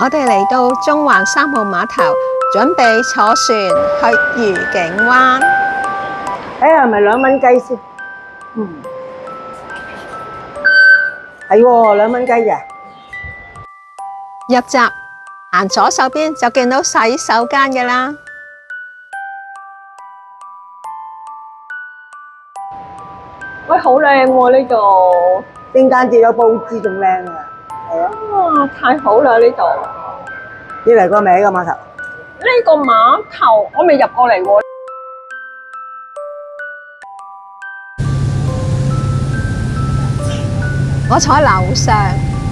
我哋嚟到中環3號碼頭，準備坐船去愉景灣。睇下係咪2蚊雞先？係喎，2蚊雞嘅。入閘行左手邊就見到洗手間嘅啦。喂，好靚喎呢度！聖誕節有佈置仲靚啊！係啊，哇，太好啦呢度！你嚟過未呢個碼頭？呢個碼頭我未入過嚟喎。我坐樓上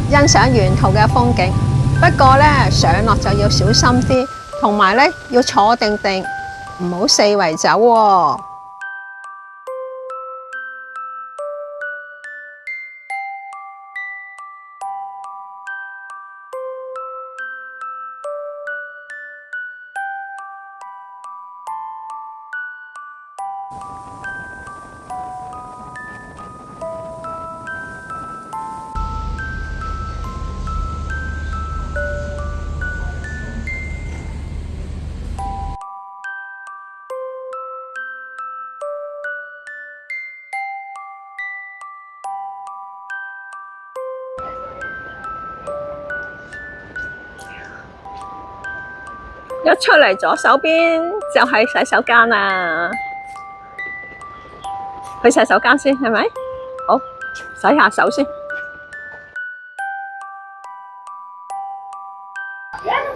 欣賞沿途嘅風景，不過呢，上落就要小心啲，同埋呢要坐定定，唔好四圍走喎。一出嚟左手邊就係洗手間啦，去洗手間先係咪？好，洗下手先。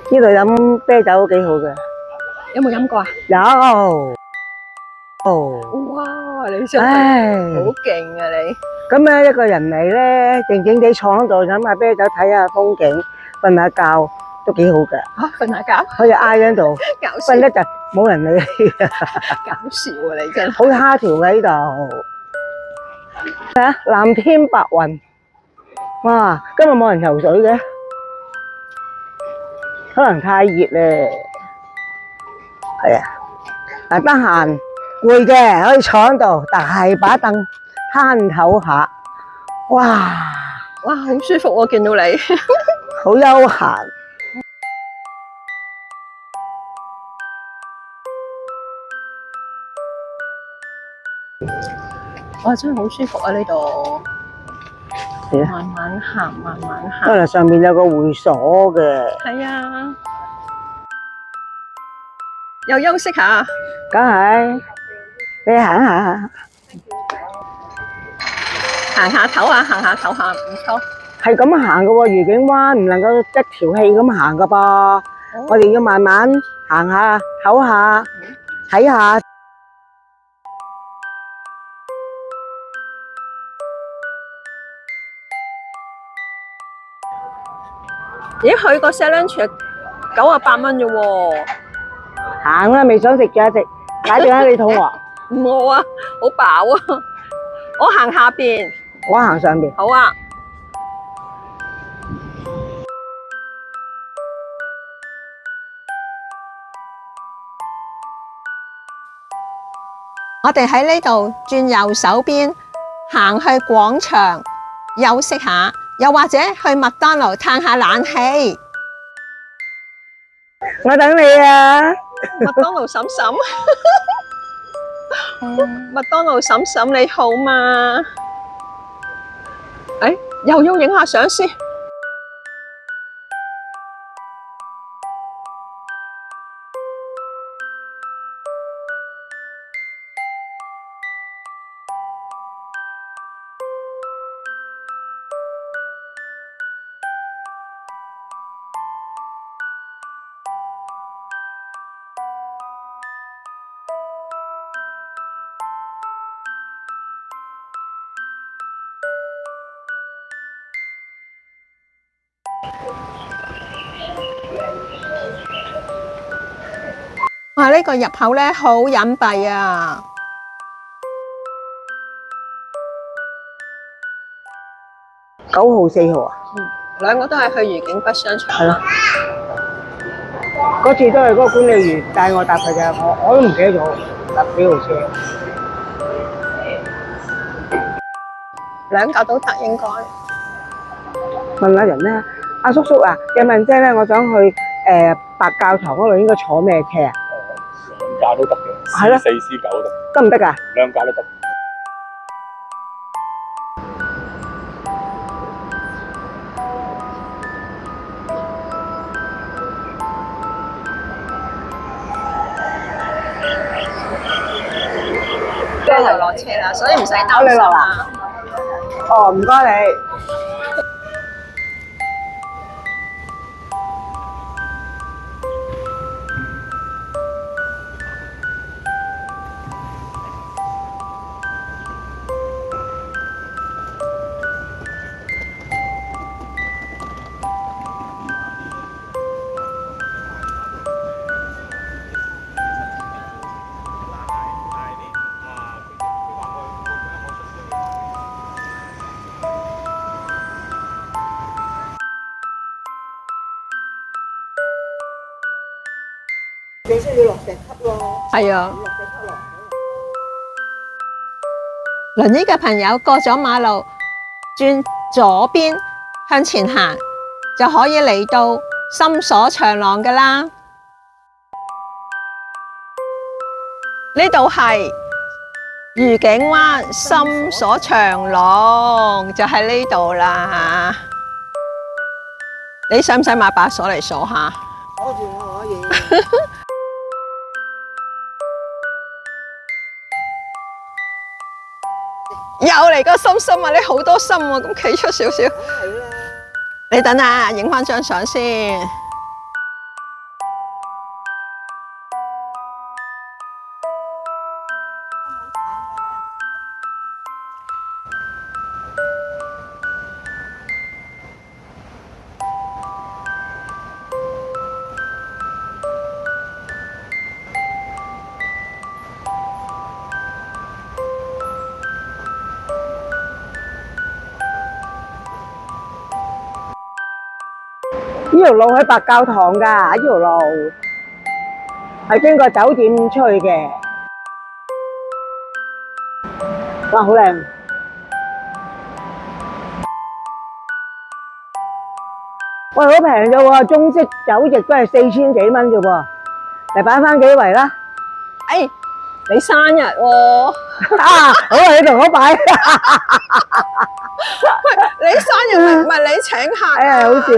呢度飲啤酒幾好嘅。有冇飲過啊？有。哦。哇！你真係好勁啊你！咁咧一個人嚟咧，靜靜地坐喺度飲下啤酒，睇下風景，瞓下覺都幾好嘅。嚇，瞓下覺？可以挨喺度，搞笑！瞓一陣冇人理你。搞笑啊你真係！好蝦條嘅呢度。咩啊？藍天白雲。哇！今日冇人游水嘅，可能太熱咧。係啊，嗱，得閒攰嘅可以坐喺度，大把凳攤唞下。哇！哇，好舒服喎！見到你，好悠閒。哇，真係好舒服啊呢度。係啊，慢慢行，慢慢行。可能上面有個會所嘅。係啊，又休息下。梗係，你行下。行下唞下，行下唞下，唔錯。係咁行嘅喎，愉景灣唔能夠一條氣咁行㗎噃。我哋要慢慢行下，唞下，睇下。咦，佢個 set lunch 98蚊啫喎。行啦，未想食嘅食，解定啦你肚餓。我啊，好飽啊！我行下邊。我行上邊。好啊。我哋喺呢度轉右手邊，行去廣場休息下，又或者去麥當勞嘆下冷氣。我等你啊！麥當勞嬸嬸，麥當勞嬸嬸你好嘛？誒，又要影下相先。哇！呢個入口咧好隱蔽啊。9號、4號啊？兩個都係去愉景北商場。係咯。嗰次都係嗰個管理員帶我搭嘅啫，我都唔記得咗搭幾號車。兩架都得應該。問下人咧，阿叔叔啊，借問姐咧，我想去白教堂嗰度應該坐咩車啊？兩架都得嘅係咯，C4、C9都得，得唔得㗎？兩架都得。呢度落車啦，所以唔使擔心你落啦啦。哦，唔該你。你需要落石級咯。係啊，落石級落。輪椅嘅朋友過咗馬路，轉左邊向前行，就可以嚟到心所長廊㗎啦。呢度係愉景灣心所長廊，就喺呢度啦。你使唔使買把鎖嚟鎖下？鎖住我可以。又嚟個心心啊！你好多心喎，咁企出少少。你等下，影翻張相先。呢條路喺白教堂㗎，呢條路係經過酒店出去嘅。哇，好靚！喂，好平啫喎，中式酒席都係4000幾蚊啫喎，嚟擺翻幾圍啦。哎，你生日喎！啊，好啊，你同我擺。喂，你生日唔係你請客啊？哎呀，好笑。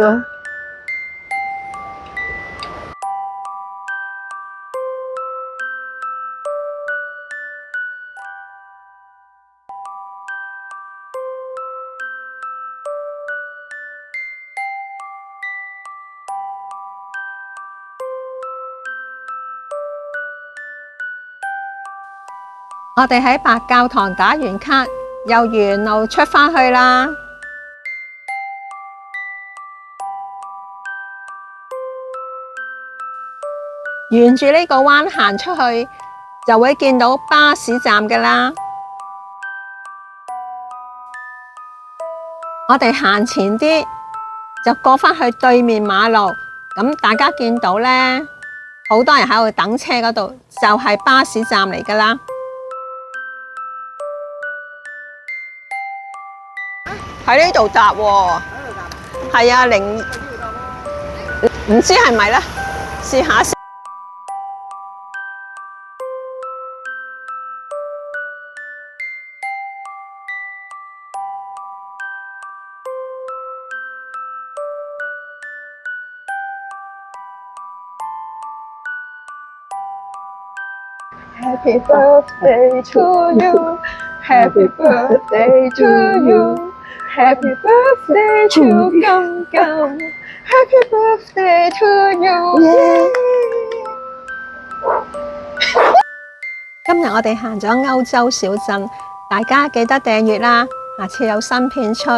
我哋喺白教堂打完卡，又沿路出返去啦。沿住呢個彎行出去，就會見到巴士站㗎啦。我哋行前啲，就過返去對面馬路。咁大家見到呢，好多人喺度等車嗰度，就係巴士站嚟㗎啦。喺呢度搭喎，係啊，唔知係咪咧？試下先。Happy birthday to you, Happy birthday to you, Happy birthday to 金金 Happy birthday to you。今日我哋行咗歐洲小鎮，大家記得訂閱啦，下次有新片出，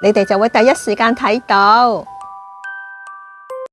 你哋就會第一時間睇到。